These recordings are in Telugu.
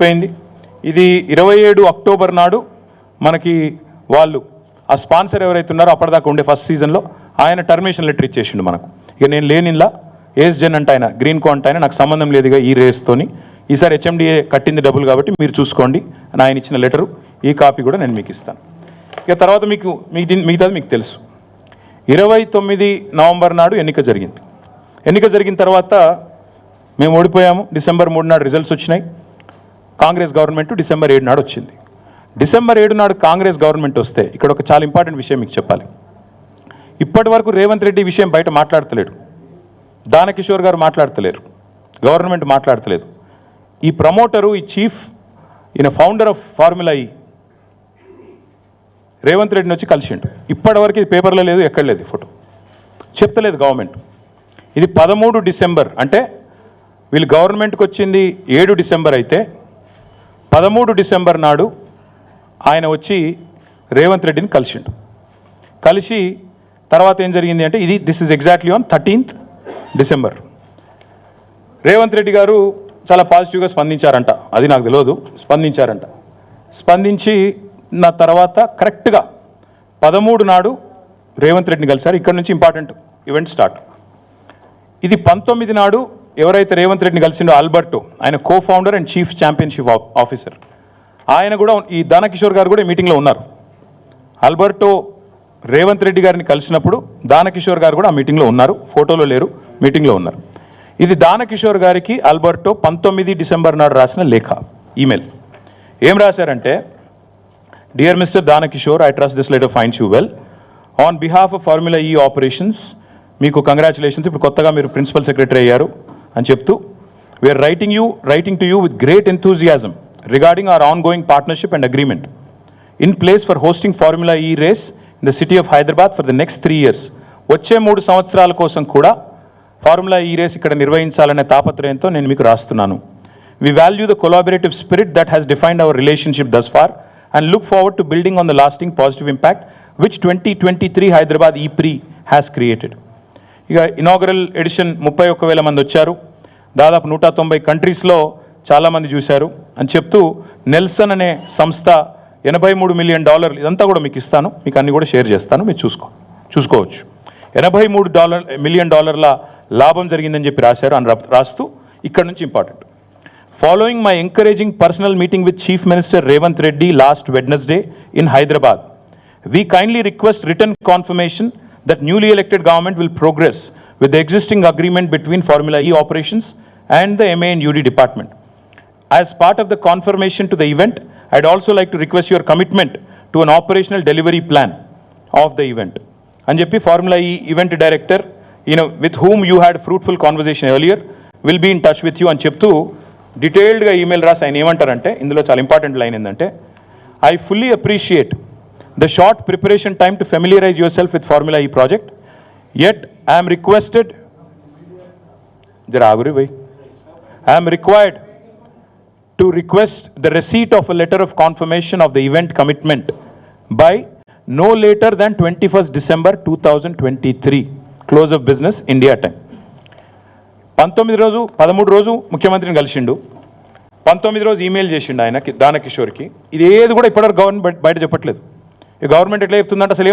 పోయింది. ఇది 27 అక్టోబర్ నాడు మనకి వాళ్ళు ఆ స్పాన్సర్ ఎవరైతే ఉన్నారో అప్పటిదాకా ఉండే ఫస్ట్ సీజన్లో ఆయన టర్మినేషన్ లెటర్ ఇచ్చేసిండు మనకు. ఇక నేను లేనిలా ఏఎస్ జెన్ అంటే ఆయన గ్రీన్ కో అంటే ఆయన నాకు సంబంధం లేదుగా ఈ రేస్తోని, ఈసారి హెచ్ఎండిఏ కట్టింది డబ్బులు కాబట్టి మీరు చూసుకోండి అని ఆయన ఇచ్చిన లెటరు, ఈ కాపీ కూడా నేను మీకు ఇస్తాను. ఇక తర్వాత మిగతాది మీకు తెలుసు. 29 నవంబర్ నాడు ఎన్నిక జరిగింది. ఎన్నిక జరిగిన తర్వాత మేము ఓడిపోయాము. డిసెంబర్ 3 నాడు రిజల్ట్స్ వచ్చినాయి. కాంగ్రెస్ గవర్నమెంట్ డిసెంబర్ 7 నాడు వచ్చింది. డిసెంబర్ 7 నాడు కాంగ్రెస్ గవర్నమెంట్ వస్తే ఇక్కడ ఒక చాలా ఇంపార్టెంట్ విషయం మీకు చెప్పాలి. ఇప్పటి వరకు రేవంత్ రెడ్డి విషయం బయట మాట్లాడతలేడు, దానకిషోర్ గారు మాట్లాడతలేరు, గవర్నమెంట్ మాట్లాడతలేదు. ఈ ప్రమోటరు, ఈ చీఫ్, ఈయన ఫౌండర్ ఆఫ్ ఫార్ములా ఈ రేవంత్ రెడ్డిని వచ్చి కలిసిండు. ఇప్పటివరకు ఇది పేపర్లో లేదు, ఎక్కడ లేదు, ఫోటో చెప్తలేదు గవర్నమెంట్. ఇది 13 డిసెంబర్ అంటే వీళ్ళు గవర్నమెంట్కి వచ్చింది 7 డిసెంబర్ అయితే 13 డిసెంబర్ నాడు ఆయన వచ్చి రేవంత్ రెడ్డిని కలిసిండు. కలిసి తర్వాత ఏం జరిగింది అంటే this is exactly on 13th December. Revanth Reddy గారు చాలా పాజిటివ్గా స్పందించారంట, అది నాకు తెలియదు, స్పందించారంట. స్పందించి నా తర్వాత కరెక్ట్గా 13 నాడు రేవంత్ రెడ్డిని కలిశారు. ఇక్కడ నుంచి ఇంపార్టెంట్ ఈవెంట్ స్టార్ట్. ఇది 19 నాడు ఎవరైతే రేవంత్ రెడ్డిని కలిసిండో ఆల్బర్టో, ఆయన co founder and chief championship officer, ఆయన కూడా ఈ దానకిషోర్ గారు కూడా ఈ మీటింగ్లో ఉన్నారు. ఆల్బర్టో రేవంత్ రెడ్డి గారిని కలిసినప్పుడు దానకిషోర్ గారు కూడా ఆ మీటింగ్లో ఉన్నారు, ఫోటోలో లేరు, మీటింగ్లో ఉన్నారు. ఇది దానకిషోర్ గారికి ఆల్బర్టో 19 డిసెంబర్ నాడు రాసిన లేఖ, ఈమెయిల్. ఏం రాశారంటే, dear mister Danakishore, I trust this letter finds you well. On behalf of Formula E operations మీకు కంగ్రాచులేషన్స్, ఇప్పుడు కొత్తగా మీరు ప్రిన్సిపల్ సెక్రటరీ అయ్యారు అని చెప్తూ, we're writing to you with great enthusiasm regarding our ongoing partnership and agreement in place for hosting Formula E race in the city of Hyderabad for the next 3 years. వచ్చే 3 సంవత్సరాల కోసం కూడా ఫార్ములా ఈ రేస్ ఇక్కడ నిర్వహించాలనే తాపత్రయంతో నేను మీకు రాస్తున్నాను. We value the collaborative spirit that has defined our relationship thus far and look forward to building on the lasting positive impact which 2023 Hyderabad E Prix has created. ఇక ఇనాగరల్ ఎడిషన్ 31,000 మంది వచ్చారు, దాదాపు 190 కంట్రీస్లో చాలామంది చూశారు అని చెప్తూ, నెల్సన్ అనే సంస్థ $83 మిలియన్, ఇదంతా కూడా మీకు ఇస్తాను, మీకు అన్ని కూడా షేర్ చేస్తాను, మీరు చూసుకోవచ్చు. $83 మిలియన్ లాభం జరిగిందని చెప్పి రాశారు అని రాస్తూ, ఇక్కడ నుంచి important. Following my encouraging personal meeting with chief minister Revanth Reddy last Wednesday in Hyderabad, we kindly request return confirmation that newly elected government will progress with the existing agreement between Formula E operations and the MA and UD department. As part of the confirmation to the event, I'd also like to request your commitment to an operational delivery plan of the event. And JP Formula E event director, with whom you had fruitful conversation earlier, will be in touch with you. And cheptu detailed ga email ras ayina emantarante, indulo chaala important line endante, I fully appreciate the short preparation time to familiarize yourself with Formula E project, yet I am required to request the receipt of a letter of confirmation of the event commitment by no later than 21st December 2023 close of business India time. 13 రోజు ముఖ్యమంత్రిని కలిసిండు, 19 రోజు ఈమెయిల్ చేసిండు ఆయన దానకిషోర్కి. ఇది ఏది కూడా ఇప్పటివరకు గవర్నమెంట్ బయట చెప్పట్లేదు. ఈ గవర్నమెంట్ ఎట్లా చెప్తుందంటే అసలు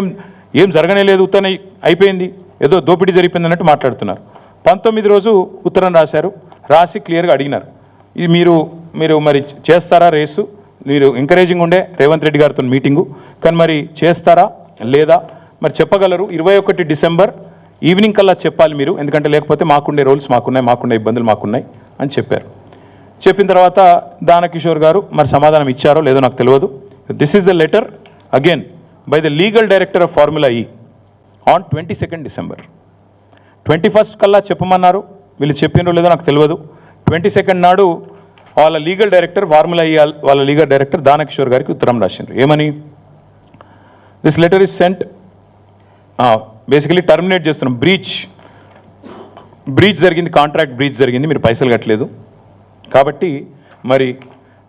ఏం జరగనే లేదు, ఉత్తరం అయిపోయింది, ఏదో దోపిడీ జరిగిపోయింది అన్నట్టు మాట్లాడుతున్నారు. 19 రోజు ఉత్తరం రాశారు, రాసి క్లియర్గా అడిగినారు, ఇది మీరు మరి చేస్తారా రేసు, మీరు ఎంకరేజింగ్ ఉండే రేవంత్ రెడ్డి గారితో మీటింగు, కానీ మరి చేస్తారా లేదా మరి చెప్పగలరు. 21 డిసెంబర్ ఈవినింగ్ కల్లా చెప్పాలి మీరు, ఎందుకంటే లేకపోతే మాకుండే రూల్స్ మాకుండే ఇబ్బందులు మాకున్నాయి అని చెప్పారు. చెప్పిన తర్వాత దానకిషోర్ గారు మరి సమాధానం ఇచ్చారో లేదో నాకు తెలియదు. This is the letter again by the legal director of Formula E on 22nd December. 21st కల్లా చెప్పమన్నారు, వీళ్ళు చెప్పినో లేదో నాకు తెలియదు. 22nd నాడు వాళ్ళ లీగల్ డైరెక్టర్ ఫార్ములా ఈ వాళ్ళ లీగల్ డైరెక్టర్ దానకిషోర్ గారికి ఉత్తరం రాసిండ్రు. ఏమని, this letter is sent, basically terminate చేస్తున్నాం, బ్రీచ్ జరిగింది, కాంట్రాక్ట్ బ్రీచ్ జరిగింది, మీరు పైసలు కట్టలేదు కాబట్టి మరి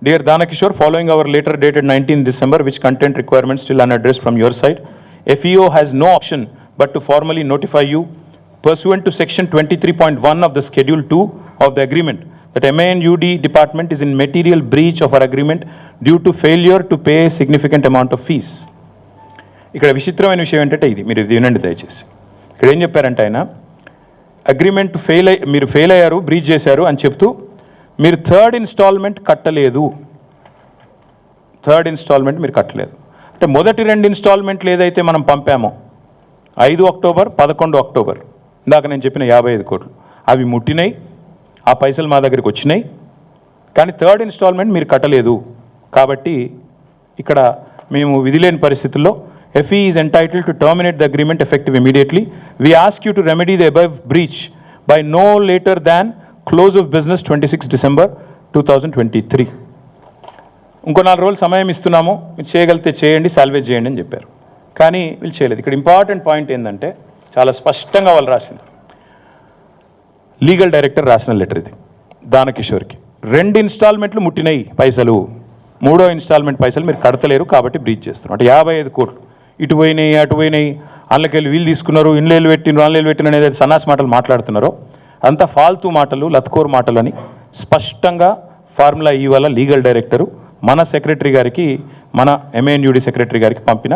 Dear Danakishore, following our letter dated 19th December, which content requirements still unaddressed from your side, FEO has no option but to formally notify you pursuant to section 23.1 of the Schedule 2 of the agreement that MANUD department is in material breach of our agreement due to failure to pay a significant amount of fees. ఇక్కడ విచిత్రమైన విషయం ఏంటంటే ఇది మీరు ఇది వినండి దయచేసి. ఇక్కడ ఏం చెప్పారంటే ఆయన అగ్రిమెంట్ మీరు ఫెయిల్ అయ్యారు, బ్రీచ్ చేశారు అని చెప్తూ మీరు థర్డ్ ఇన్స్టాల్మెంట్ కట్టలేదు. మీరు కట్టలేదు అంటే మొదటి 2 ఇన్స్టాల్మెంట్లు ఏదైతే మనం పంపామో 5 అక్టోబర్ 11 అక్టోబర్ ఇందాక నేను చెప్పిన 55 కోట్లు అవి ముట్టినాయి, ఆ పైసలు మా దగ్గరికి వచ్చినాయి. కానీ థర్డ్ ఇన్స్టాల్మెంట్ మీరు కట్టలేదు కాబట్టి ఇక్కడ మేము విధిలేని పరిస్థితుల్లో FE is entitled to terminate the agreement effective immediately. We ask you to remedy the above breach by no later than close of business 26 December 2023. ఇంకో 4 రోజులు సమయం ఇస్తున్నాము, మీరు చేయగలిగితే చేయండి, సాల్వేజ్ చేయండి అని చెప్పారు. కానీ వీళ్ళు చేయలేదు. ఇక్కడ ఇంపార్టెంట్ పాయింట్ ఏంటంటే చాలా స్పష్టంగా వాళ్ళు రాసింది, లీగల్ డైరెక్టర్ రాసిన లెటర్ ఇది దానకిషోర్కి. 2 ఇన్స్టాల్మెంట్లు ముట్టినాయి పైసలు, 3వ ఇన్స్టాల్మెంట్ పైసలు మీరు కడతలేరు కాబట్టి బ్రీచ్ చేస్తున్నారు. అంటే 55 కోట్లు ఇటు పోయినాయి అటు పోయినాయి, అందులోకెళ్ళి వీళ్ళు తీసుకున్నారు, ఇన్లేలు పెట్టినారు ఆన్లైన్లు పెట్టిన అనేది సన్నాసి మాటలు మాట్లాడుతున్నారో అంతా ఫాల్తూ మాటలు, లత్కోర్ మాటలు అని స్పష్టంగా ఫార్ములా ఇవాళ లీగల్ డైరెక్టరు మన సెక్రటరీ గారికి, మన MANUD సెక్రటరీ గారికి పంపిన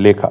లేఖ.